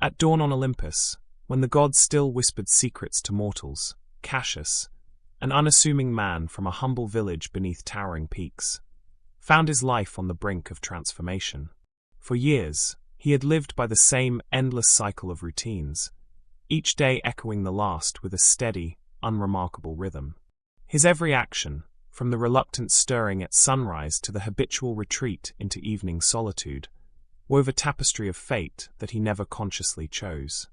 At dawn on Olympus, when the gods still whispered secrets to mortals, Cassius, an unassuming man from a humble village beneath towering peaks, found his life on the brink of transformation. For years, he had lived by the same endless cycle of routines, each day echoing the last with a steady, unremarkable rhythm. His every action, from the reluctant stirring at sunrise to the habitual retreat into evening solitude, wove a tapestry of fate that he never consciously chose.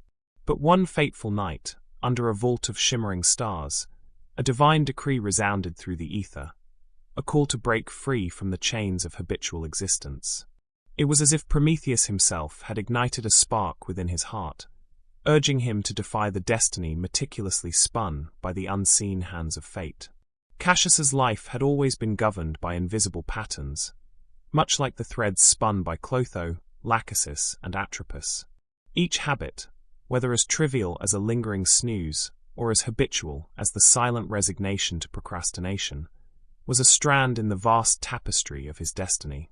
But one fateful night, under a vault of shimmering stars, a divine decree resounded through the ether, a call to break free from the chains of habitual existence. It was as if Prometheus himself had ignited a spark within his heart, urging him to defy the destiny meticulously spun by the unseen hands of fate. Cassius's life had always been governed by invisible patterns, much like the threads spun by Clotho, Lachesis, and Atropos. Each habit, whether as trivial as a lingering snooze or as habitual as the silent resignation to procrastination, was a strand in the vast tapestry of his destiny.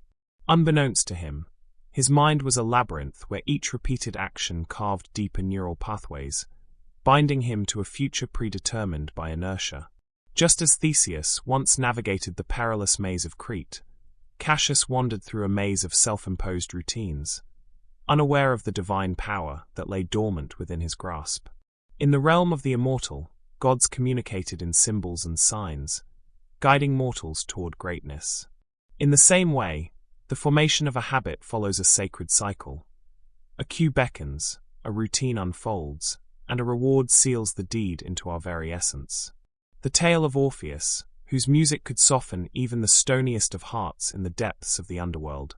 Unbeknownst to him, his mind was a labyrinth where each repeated action carved deeper neural pathways, binding him to a future predetermined by inertia. Just as Theseus once navigated the perilous maze of Crete, Cassius wandered through a maze of self-imposed routines, unaware of the divine power that lay dormant within his grasp. In the realm of the immortal, gods communicated in symbols and signs, guiding mortals toward greatness. In the same way, the formation of a habit follows a sacred cycle. A cue beckons, a routine unfolds, and a reward seals the deed into our very essence. The tale of Orpheus, whose music could soften even the stoniest of hearts in the depths of the underworld,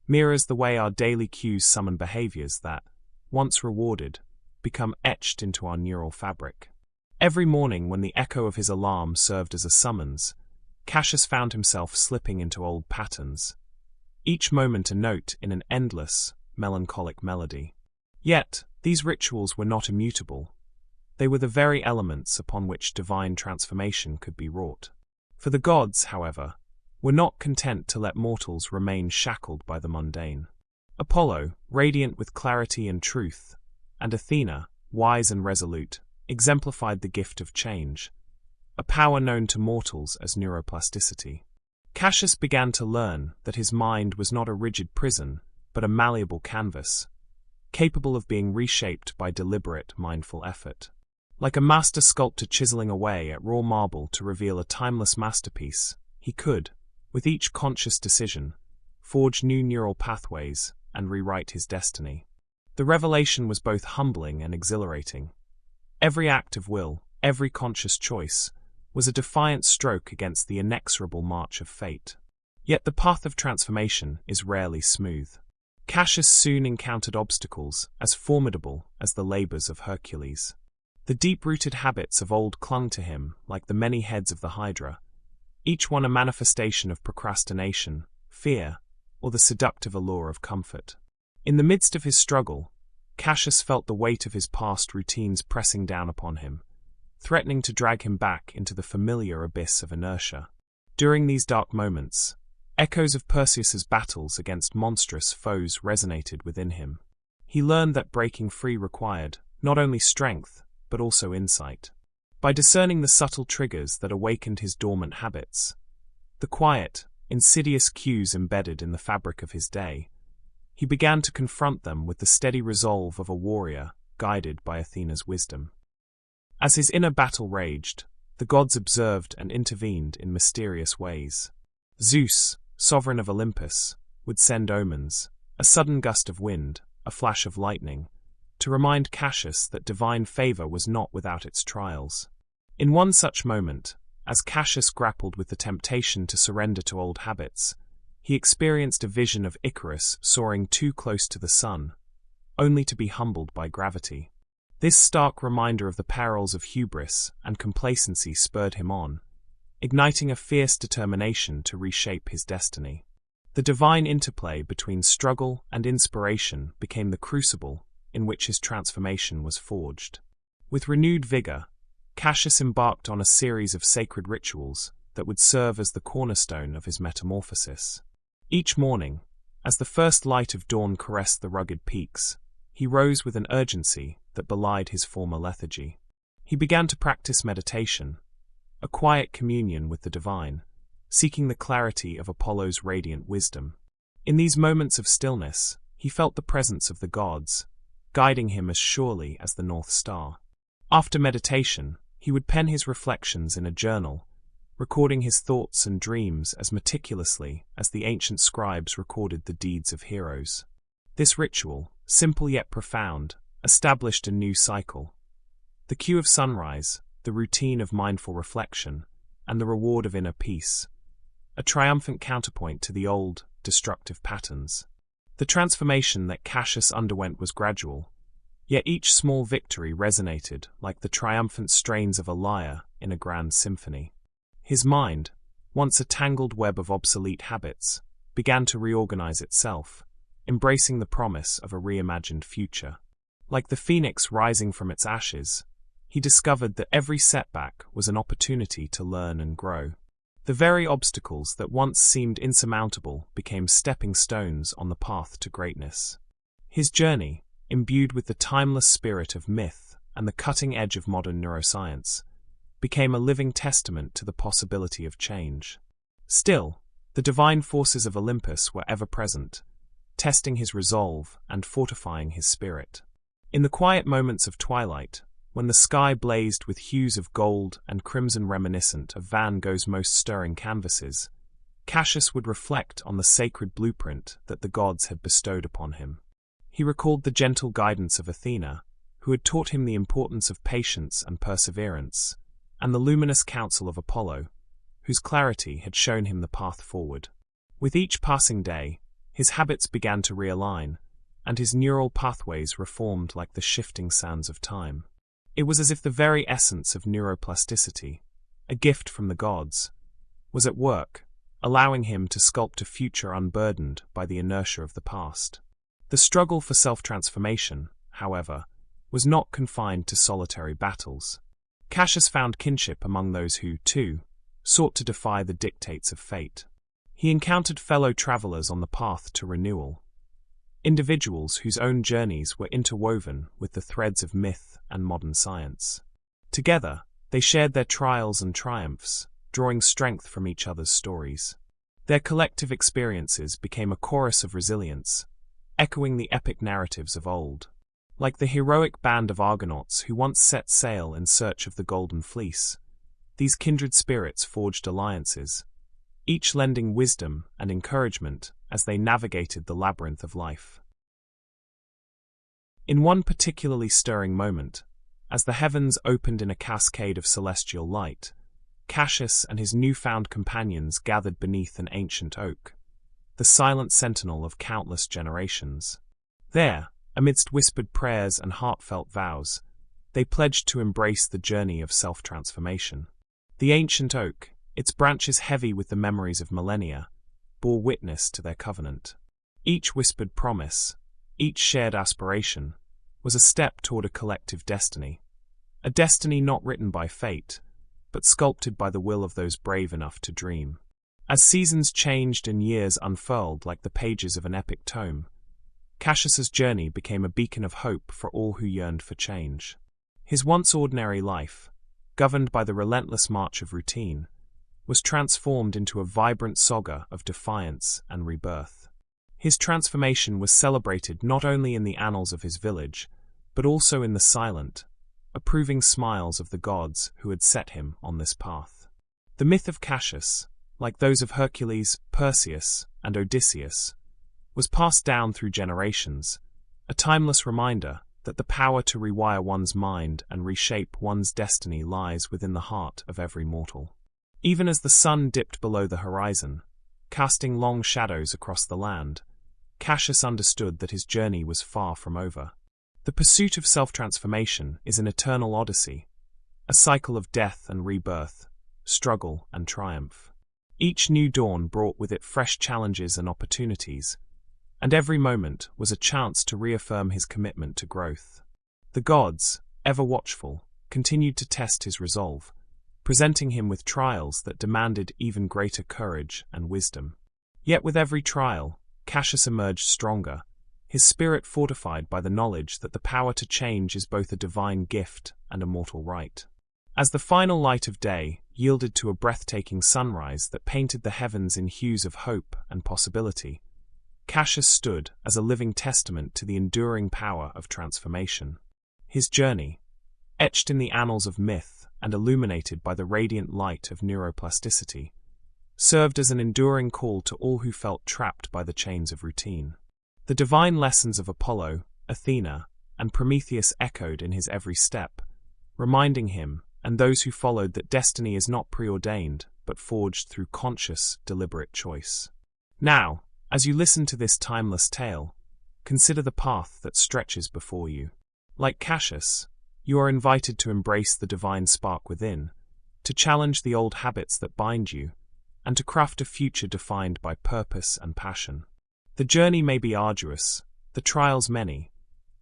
mirrors the way our daily cues summon behaviors that, once rewarded, become etched into our neural fabric. Every morning when the echo of his alarm served as a summons, Cassius found himself slipping into old patterns, each moment a note in an endless, melancholic melody. Yet, these rituals were not immutable. They were the very elements upon which divine transformation could be wrought. For the gods, however, were not content to let mortals remain shackled by the mundane. Apollo, radiant with clarity and truth, and Athena, wise and resolute, exemplified the gift of change, a power known to mortals as neuroplasticity. Cassius began to learn that his mind was not a rigid prison, but a malleable canvas, capable of being reshaped by deliberate, mindful effort. Like a master sculptor chiseling away at raw marble to reveal a timeless masterpiece, he could, with each conscious decision, forge new neural pathways and rewrite his destiny. The revelation was both humbling and exhilarating. Every act of will, every conscious choice, was a defiant stroke against the inexorable march of fate. Yet the path of transformation is rarely smooth. Cassius soon encountered obstacles as formidable as the labors of Hercules. The deep-rooted habits of old clung to him like the many heads of the Hydra, each one a manifestation of procrastination, fear, or the seductive allure of comfort. In the midst of his struggle, Cassius felt the weight of his past routines pressing down upon him, threatening to drag him back into the familiar abyss of inertia. During these dark moments, echoes of Perseus's battles against monstrous foes resonated within him. He learned that breaking free required not only strength, but also insight. By discerning the subtle triggers that awakened his dormant habits, the quiet, insidious cues embedded in the fabric of his day, he began to confront them with the steady resolve of a warrior guided by Athena's wisdom. As his inner battle raged, the gods observed and intervened in mysterious ways. Zeus, sovereign of Olympus, would send omens, a sudden gust of wind, a flash of lightning, to remind Cassius that divine favor was not without its trials. In one such moment, as Cassius grappled with the temptation to surrender to old habits, he experienced a vision of Icarus soaring too close to the sun, only to be humbled by gravity. This stark reminder of the perils of hubris and complacency spurred him on, igniting a fierce determination to reshape his destiny. The divine interplay between struggle and inspiration became the crucible in which his transformation was forged. With renewed vigor, Cassius embarked on a series of sacred rituals that would serve as the cornerstone of his metamorphosis. Each morning, as the first light of dawn caressed the rugged peaks, he rose with an urgency that belied his former lethargy. He began to practice meditation, a quiet communion with the divine, seeking the clarity of Apollo's radiant wisdom. In these moments of stillness, he felt the presence of the gods, guiding him as surely as the North Star. After meditation, he would pen his reflections in a journal, recording his thoughts and dreams as meticulously as the ancient scribes recorded the deeds of heroes. This ritual, simple yet profound, established a new cycle. The cue of sunrise, the routine of mindful reflection, and the reward of inner peace, a triumphant counterpoint to the old, destructive patterns. The transformation that Cassius underwent was gradual, yet each small victory resonated like the triumphant strains of a lyre in a grand symphony. His mind, once a tangled web of obsolete habits, began to reorganize itself, embracing the promise of a reimagined future. Like the phoenix rising from its ashes, he discovered that every setback was an opportunity to learn and grow. The very obstacles that once seemed insurmountable became stepping stones on the path to greatness. His journey, imbued with the timeless spirit of myth and the cutting edge of modern neuroscience, became a living testament to the possibility of change. Still, the divine forces of Olympus were ever present, testing his resolve and fortifying his spirit. In the quiet moments of twilight, when the sky blazed with hues of gold and crimson reminiscent of Van Gogh's most stirring canvases, Cassius would reflect on the sacred blueprint that the gods had bestowed upon him. He recalled the gentle guidance of Athena, who had taught him the importance of patience and perseverance, and the luminous counsel of Apollo, whose clarity had shown him the path forward. With each passing day, his habits began to realign, and his neural pathways reformed like the shifting sands of time. It was as if the very essence of neuroplasticity, a gift from the gods, was at work, allowing him to sculpt a future unburdened by the inertia of the past. The struggle for self-transformation, however, was not confined to solitary battles. Cassius found kinship among those who, too, sought to defy the dictates of fate. He encountered fellow travelers on the path to renewal, individuals whose own journeys were interwoven with the threads of myth and modern science. Together, they shared their trials and triumphs, drawing strength from each other's stories. Their collective experiences became a chorus of resilience, echoing the epic narratives of old. Like the heroic band of Argonauts who once set sail in search of the Golden Fleece, these kindred spirits forged alliances, each lending wisdom and encouragement as they navigated the labyrinth of life. In one particularly stirring moment, as the heavens opened in a cascade of celestial light, Cassius and his newfound companions gathered beneath an ancient oak, the silent sentinel of countless generations. There, amidst whispered prayers and heartfelt vows, they pledged to embrace the journey of self-transformation. The ancient oak, its branches heavy with the memories of millennia, bore witness to their covenant. Each whispered promise, each shared aspiration, was a step toward a collective destiny. A destiny not written by fate, but sculpted by the will of those brave enough to dream. As seasons changed and years unfurled like the pages of an epic tome, Cassius's journey became a beacon of hope for all who yearned for change. His once ordinary life, governed by the relentless march of routine, was transformed into a vibrant saga of defiance and rebirth. His transformation was celebrated not only in the annals of his village, but also in the silent, approving smiles of the gods who had set him on this path. The myth of Cassius, like those of Hercules, Perseus, and Odysseus, was passed down through generations, a timeless reminder that the power to rewire one's mind and reshape one's destiny lies within the heart of every mortal. Even as the sun dipped below the horizon, casting long shadows across the land, Cassius understood that his journey was far from over. The pursuit of self-transformation is an eternal odyssey, a cycle of death and rebirth, struggle and triumph. Each new dawn brought with it fresh challenges and opportunities, and every moment was a chance to reaffirm his commitment to growth. The gods, ever watchful, continued to test his resolve, presenting him with trials that demanded even greater courage and wisdom. Yet with every trial, Cassius emerged stronger, his spirit fortified by the knowledge that the power to change is both a divine gift and a mortal right. As the final light of day yielded to a breathtaking sunrise that painted the heavens in hues of hope and possibility, Cassius stood as a living testament to the enduring power of transformation. His journey, etched in the annals of myth and illuminated by the radiant light of neuroplasticity, served as an enduring call to all who felt trapped by the chains of routine. The divine lessons of Apollo, Athena, and Prometheus echoed in his every step, reminding him and those who followed that destiny is not preordained but forged through conscious, deliberate choice. Now, as you listen to this timeless tale, consider the path that stretches before you. Like Cassius, you are invited to embrace the divine spark within, to challenge the old habits that bind you, and to craft a future defined by purpose and passion. The journey may be arduous, the trials many,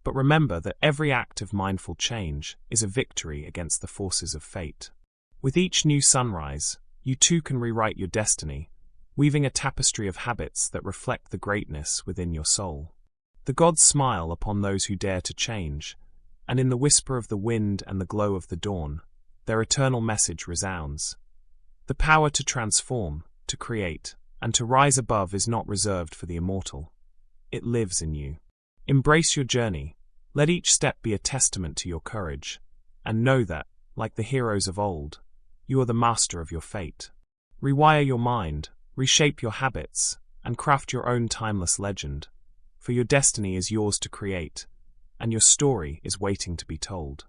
but remember that every act of mindful change is a victory against the forces of fate. With each new sunrise, you too can rewrite your destiny, weaving a tapestry of habits that reflect the greatness within your soul. The gods smile upon those who dare to change, and in the whisper of the wind and the glow of the dawn, their eternal message resounds. The power to transform, to create, and to rise above is not reserved for the immortal. It lives in you. Embrace your journey, let each step be a testament to your courage, and know that, like the heroes of old, you are the master of your fate. Rewire your mind, reshape your habits, and craft your own timeless legend, for your destiny is yours to create, and your story is waiting to be told.